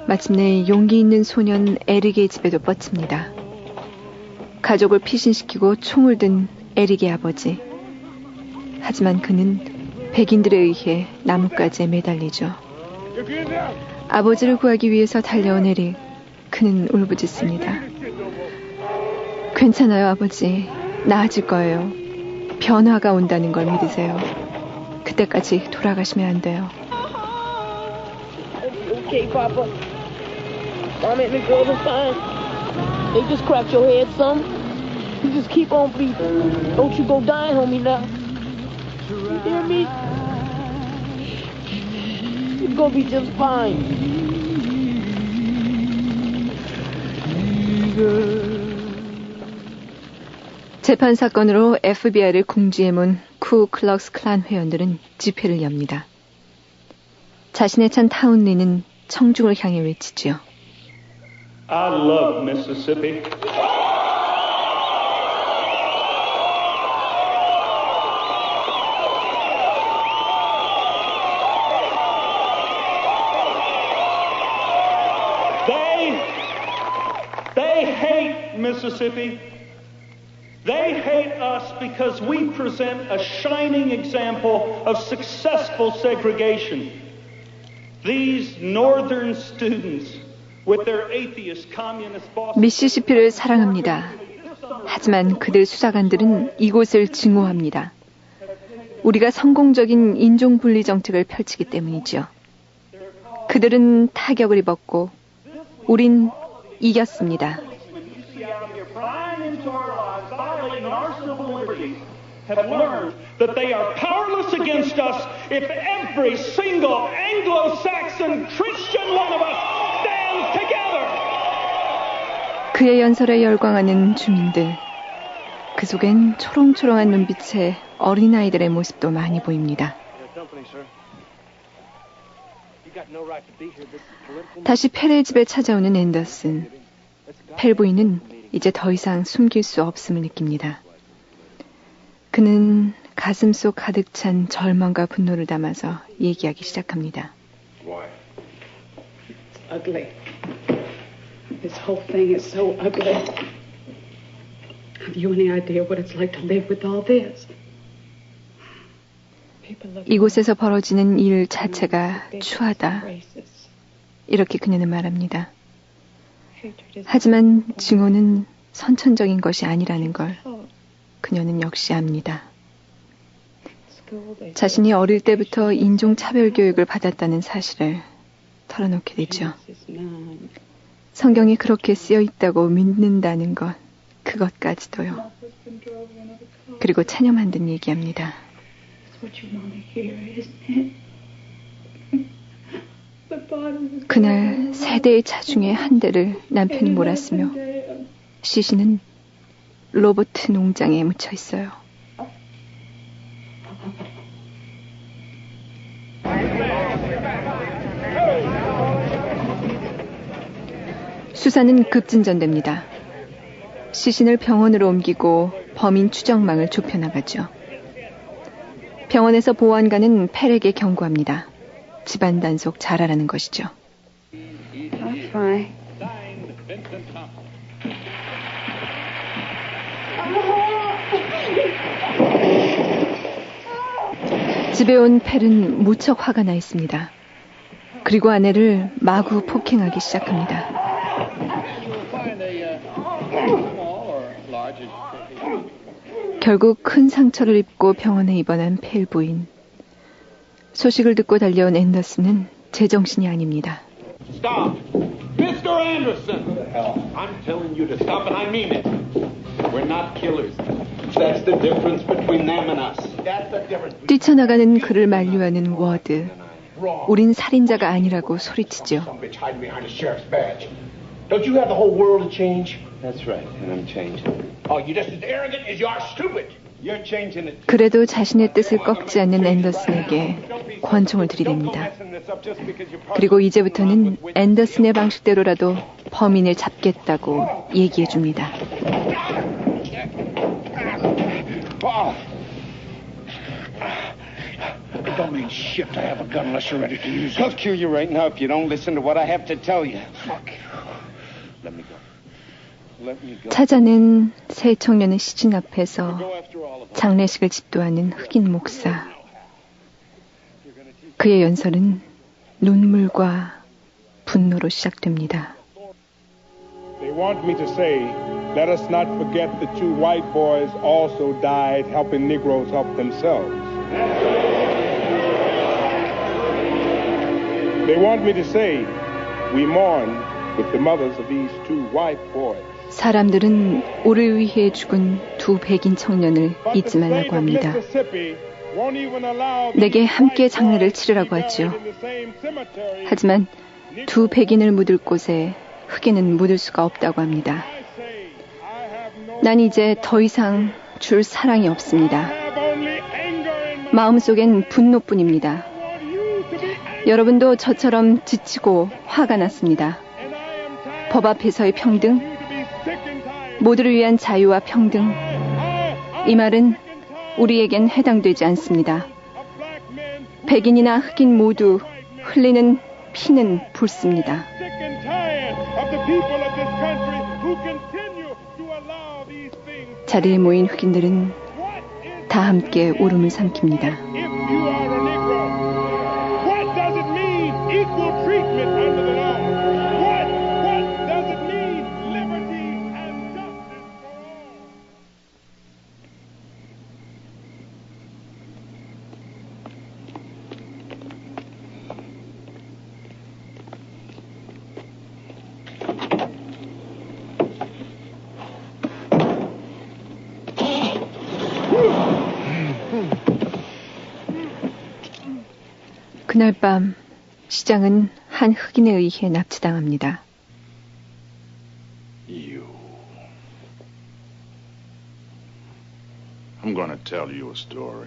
[SPEAKER 1] 마침내 용기 있는 소년 에릭의 집에도 뻗칩니다. 가족을 피신시키고 총을 든 에릭의 아버지. 하지만 그는 백인들에 의해 나뭇가지에 매달리죠. 아버지를 구하기 위해서 달려온 에릭. 그는 울부짖습니다. 괜찮아요, 아버지. 나아질 거예요. 변화가 온다는 걸 믿으세요. 그때까지 돌아가시면 안 돼요.
[SPEAKER 6] Okay, Papa. Mom and the girls are fine. They just cracked your head some. You just keep on breathing. Don't you go dying on me now. You hear me? You're gonna be just fine.
[SPEAKER 1] 재판 사건으로 FBI를 궁지에 몬 쿠클럭스 클란 회원들은 집회를 엽니다. 자신에 찬 타운리는 청중을 향해 외치지요.
[SPEAKER 8] I love Mississippi. They hate Mississippi. They hate us because we present a shining example of successful segregation. These northern students with their atheist communist bosses.
[SPEAKER 1] 미시시피를 사랑합니다. 하지만 그들 수사관들은 이곳을 증오합니다. 우리가 성공적인 인종분리 정책을 펼치기 때문이죠. 그들은 타격을 입었고 우린 이겼습니다.
[SPEAKER 8] Have learned that they are powerless against us if every single Anglo-Saxon Christian one of us stands together.
[SPEAKER 1] 그의 연설에 열광하는 주민들. 그 속엔 초롱초롱한 눈빛의 어린아이들의 모습도 많이 보입니다. 다시 펠의 집에 찾아오는 앤더슨. 펠 부인은 이제 더 이상 숨길 수 없음을 느낍니다. 그는 가슴 속 가득 찬 절망과 분노를 담아서 얘기하기 시작합니다.
[SPEAKER 3] Why? It's ugly. This whole thing is so ugly. Have you any idea what it's like to live with all this?
[SPEAKER 1] 이곳에서 벌어지는 일 자체가 추하다. 이렇게 그녀는 말합니다. 하지만 증오는 선천적인 것이 아니라는 걸 그녀는 역시 압니다. 자신이 어릴 때부터 인종차별 교육을 받았다는 사실을 털어놓게 되죠. 성경에 그렇게 쓰여 있다고 믿는다는 것, 그것까지도요. 그리고 체념한 듯 얘기합니다. 그날 세 대의 차 중에 한 대를 남편이 몰았으며 시신은 로버트 농장에 묻혀 있어요. 수사는 급진전됩니다. 시신을 병원으로 옮기고 범인 추적망을 좁혀나가죠. 병원에서 보안관은 펠에게 경고합니다. 집안 단속 잘하라는 것이죠.
[SPEAKER 22] I'm fine.
[SPEAKER 1] 집에 온 펠은 무척 화가 나 있습니다. 그리고 아내를 마구 폭행하기 시작합니다. 결국 큰 상처를 입고 병원에 입원한 펠 부인. 소식을 듣고 달려온 앤더슨은 제정신이 아닙니다.
[SPEAKER 5] Stop! Mr. Anderson! I'm telling you to stop and I mean it. We're not killers. That's the difference between them and us. That's the difference.
[SPEAKER 1] 뛰쳐나가는 그를 만류하는 워드. 우린 살인자가 아니라고 소리치죠.
[SPEAKER 9] Don't you have the whole world to change?
[SPEAKER 20] That's right, and I'm changing.
[SPEAKER 9] Oh, you're just as arrogant as you are stupid. You're changing it.
[SPEAKER 1] 그래도 자신의 뜻을 꺾지 않는 앤더슨에게 권총을 들이댑니다. 그리고 이제부터는 앤더슨의 방식대로라도 범인을 잡겠다고 얘기해줍니다.
[SPEAKER 9] It don't mean shit to have a gun unless you're ready to use it. I'll kill you right now if you don't listen to what I have to tell you. Fuck. Let me go. Let me go.
[SPEAKER 1] 찾아낸 새 청년의 시신 앞에서 장례식을 집도하는 흑인 목사. 그의 연설은 눈물과 분노로 시작됩니다.
[SPEAKER 10] They want me to say, let us not forget the two white boys also died helping Negroes help themselves. They want me to say, we mourn with the mothers of these two white boys.
[SPEAKER 1] 사람들은 우리를 위해 죽은 두 백인 청년을 잊지 말라고 합니다. 내게 함께 장례를 치르라고 하죠. 하지만 두 백인을 묻을 곳에 흑인은 묻을 수가 없다고 합니다. 난 이제 더 이상 줄 사랑이 없습니다. 마음속엔 분노뿐입니다. 여러분도 저처럼 지치고 화가 났습니다. 법 앞에서의 평등, 모두를 위한 자유와 평등, 이 말은 우리에겐 해당되지 않습니다. 백인이나 흑인 모두 흘리는 피는 붉습니다. 자리에 모인 흑인들은 다 함께 울음을 삼킵니다. 그날 밤 시장은 한 흑인에 의해 납치당합니다.
[SPEAKER 7] You. I'm gonna tell you a story.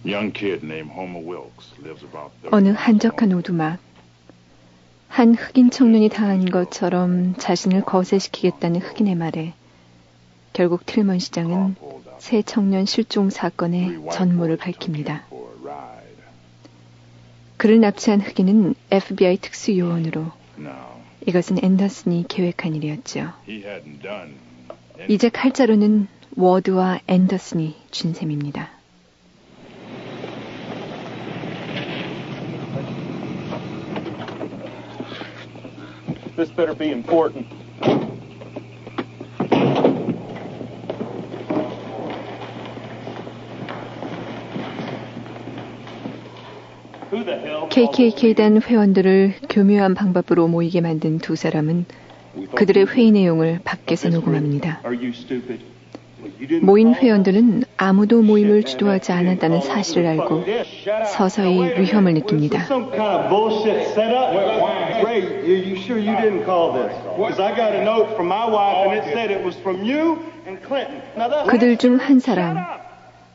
[SPEAKER 7] Young kid named Homer Wilkes lives about 30.
[SPEAKER 1] 어느 한적한 오두막. 한 흑인 청년이 당한 것처럼 자신을 거세시키겠다는 흑인의 말에 결국 틸먼 시장은 새 청년 실종 사건의 전모를 밝힙니다. 그를 납치한 흑인은 FBI 특수요원으로 이것은 앤더슨이 계획한 일이었죠. 이제 칼자루는 워드와 앤더슨이 쥔 셈입니다.
[SPEAKER 8] This better be important.
[SPEAKER 1] KKK단 회원들을 교묘한 방법으로 모이게 만든 두 사람은 그들의 회의 내용을 밖에서 녹음합니다. 모인 회원들은 아무도 모임을 주도하지 않았다는 사실을 알고 서서히 위험을 느낍니다. 그들 중 한 사람,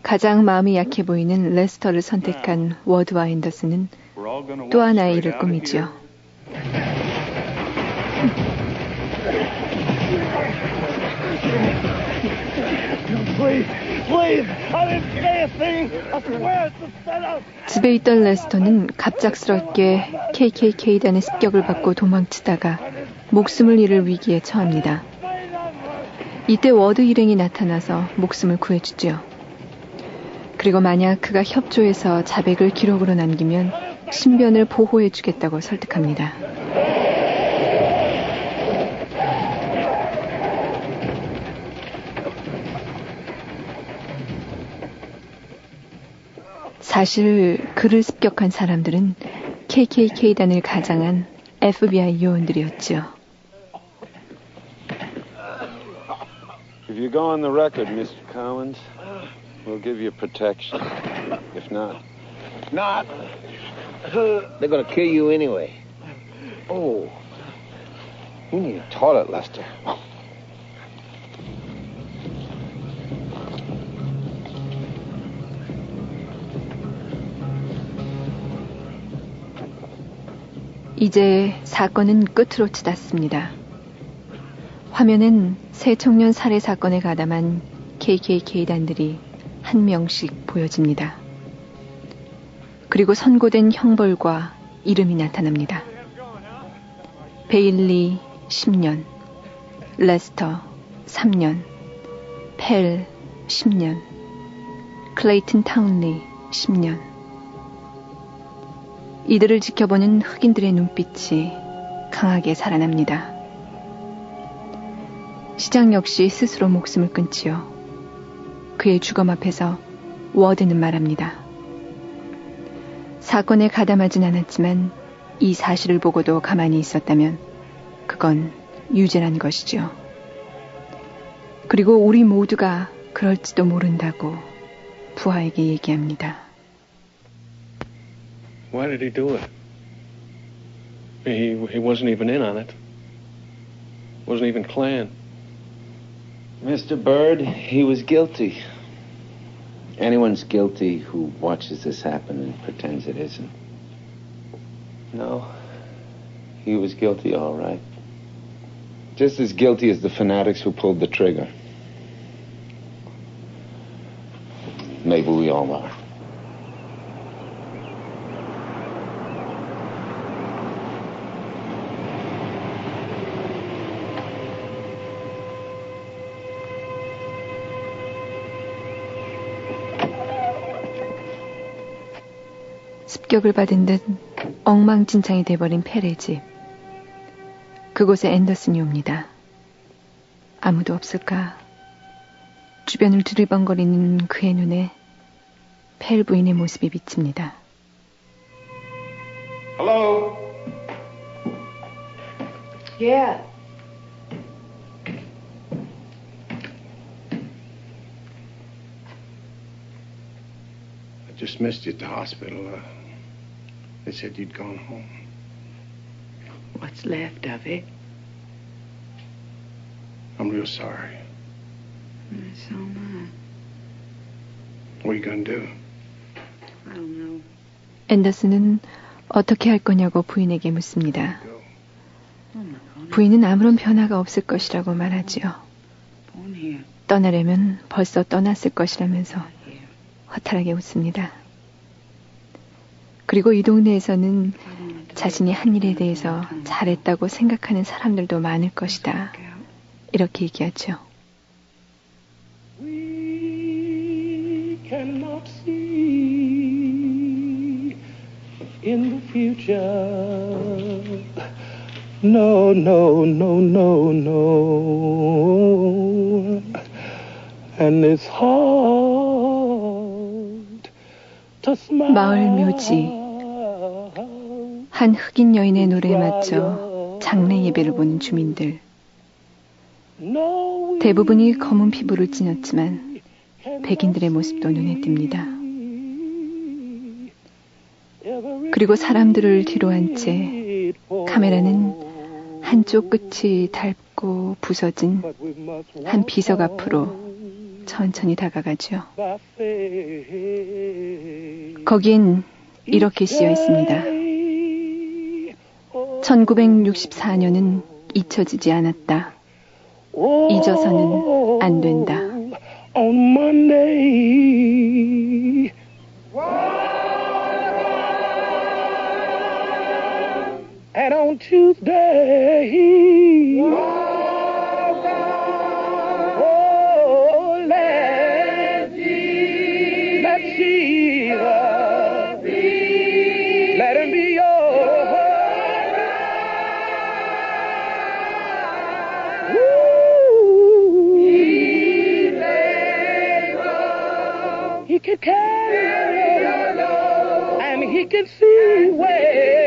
[SPEAKER 1] 가장 마음이 약해 보이는 레스터를 선택한 워드와 앤더슨은 또 하나의 일을 꾸미죠.
[SPEAKER 10] Please,
[SPEAKER 1] 집에 있던 레스터는 갑작스럽게 KKK단의 습격을 받고 도망치다가 목숨을 잃을 위기에 처합니다. 이때 워드 일행이 나타나서 목숨을 구해주죠. 그리고 만약 그가 협조해서 자백을 기록으로 남기면 신변을 보호해주겠다고 설득합니다. 사실 그를 습격한 사람들은 KKK단을 가장한 FBI 요원들이었죠.
[SPEAKER 17] If you go on the record, Mr. Collins, we'll give you protection. If not...
[SPEAKER 20] Not. They're gonna kill you anyway. Oh. You need a toilet, Lester.
[SPEAKER 1] 이제 사건은 끝으로 치닫습니다. 화면엔 새 청년 살해 사건에 가담한 KKK단들이 한 명씩 보여집니다. 그리고 선고된 형벌과 이름이 나타납니다. 베일리 10년, 레스터 3년, 펠 10년, 클레이튼 타운리 10년. 이들을 지켜보는 흑인들의 눈빛이 강하게 살아납니다. 시장 역시 스스로 목숨을 끊지요. 그의 주검 앞에서 워드는 말합니다. 사건에 가담하진 않았지만 이 사실을 보고도 가만히 있었다면 그건 유죄란 것이죠. 그리고 우리 모두가 그럴지도 모른다고 부하에게 얘기합니다.
[SPEAKER 5] Why did he do it? He wasn't even in on it. Wasn't even Klan.
[SPEAKER 18] Mr. Byrd, he was guilty. Anyone's guilty who watches this happen and pretends it isn't. No, he was guilty, all right. Just as guilty as the fanatics who pulled the trigger. Maybe we all are.
[SPEAKER 1] 습격을 받은 듯 엉망진창이 돼버린 펠의 집. 그곳에 앤더슨이 옵니다. 아무도 없을까? 주변을 두리번거리는 그의 눈에 펠 부인의 모습이 비칩니다.
[SPEAKER 7] Hello?
[SPEAKER 3] Yeah.
[SPEAKER 4] I just missed you at the hospital. They said you'd gone home.
[SPEAKER 3] What's left of it?
[SPEAKER 4] I'm real sorry.
[SPEAKER 3] So am
[SPEAKER 4] What are you gonna do?
[SPEAKER 3] I don't know.
[SPEAKER 1] 앤더슨은 어떻게 할 거냐고 부인에게 묻습니다. 부인은 아무런 변화가 없을 것이라고 말하지요. 떠나려면 벌써 떠났을 것이라면서 허탈하게 웃습니다. 그리고 이 동네에서는 자신이 한 일에 대해서 잘했다고 생각하는 사람들도 많을 것이다. 이렇게 얘기하죠.
[SPEAKER 10] We cannot see in the future. No, no, no, no, no. And it's hard to smile.
[SPEAKER 1] 마을 묘지. 한 흑인 여인의 노래에 맞춰 장례 예배를 보는 주민들. 대부분이 검은 피부를 지녔지만 백인들의 모습도 눈에 띕니다. 그리고 사람들을 뒤로 한 채 카메라는 한쪽 끝이 닳고 부서진 한 비석 앞으로 천천히 다가가죠. 거긴 이렇게 쓰여 있습니다. 1964년은 잊혀지지 않았다. 잊어서는 안 된다.
[SPEAKER 10] on Monday. And on Tuesday, oh, let Jesus, let him be yours. He can carry your load, and he can see where.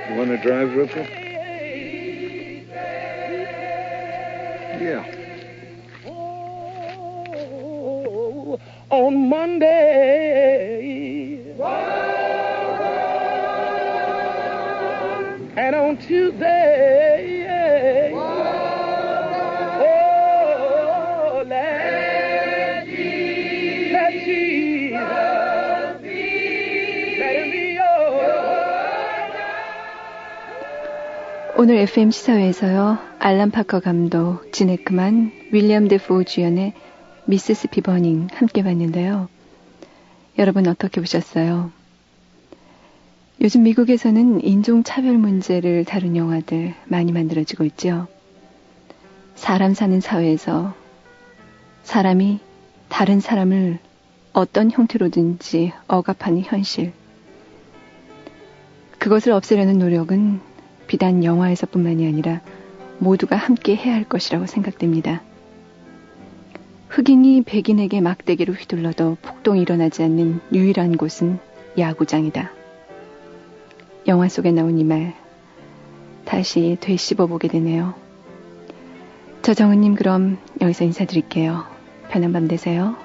[SPEAKER 17] You want to drive, Rooker? Yeah.
[SPEAKER 10] Oh, on Monday. And on Tuesday. Oh, let Jesus, let him be yours.
[SPEAKER 1] 오늘 FM 시사회에서요. 알란 파커 감독, 진 에크만, 윌리엄 데포 주연의 미시시피 버닝 함께 봤는데요. 여러분 어떻게 보셨어요? 요즘 미국에서는 인종차별 문제를 다룬 영화들 많이 만들어지고 있죠. 사람 사는 사회에서 사람이 다른 사람을 어떤 형태로든지 억압하는 현실. 그것을 없애려는 노력은 비단 영화에서뿐만이 아니라 모두가 함께 해야 할 것이라고 생각됩니다. 흑인이 백인에게 막대기로 휘둘러도 폭동이 일어나지 않는 유일한 곳은 야구장이다. 영화 속에 나온 이 말 다시 되씹어보게 되네요. 저 정은님 그럼 여기서 인사드릴게요. 편한 밤 되세요.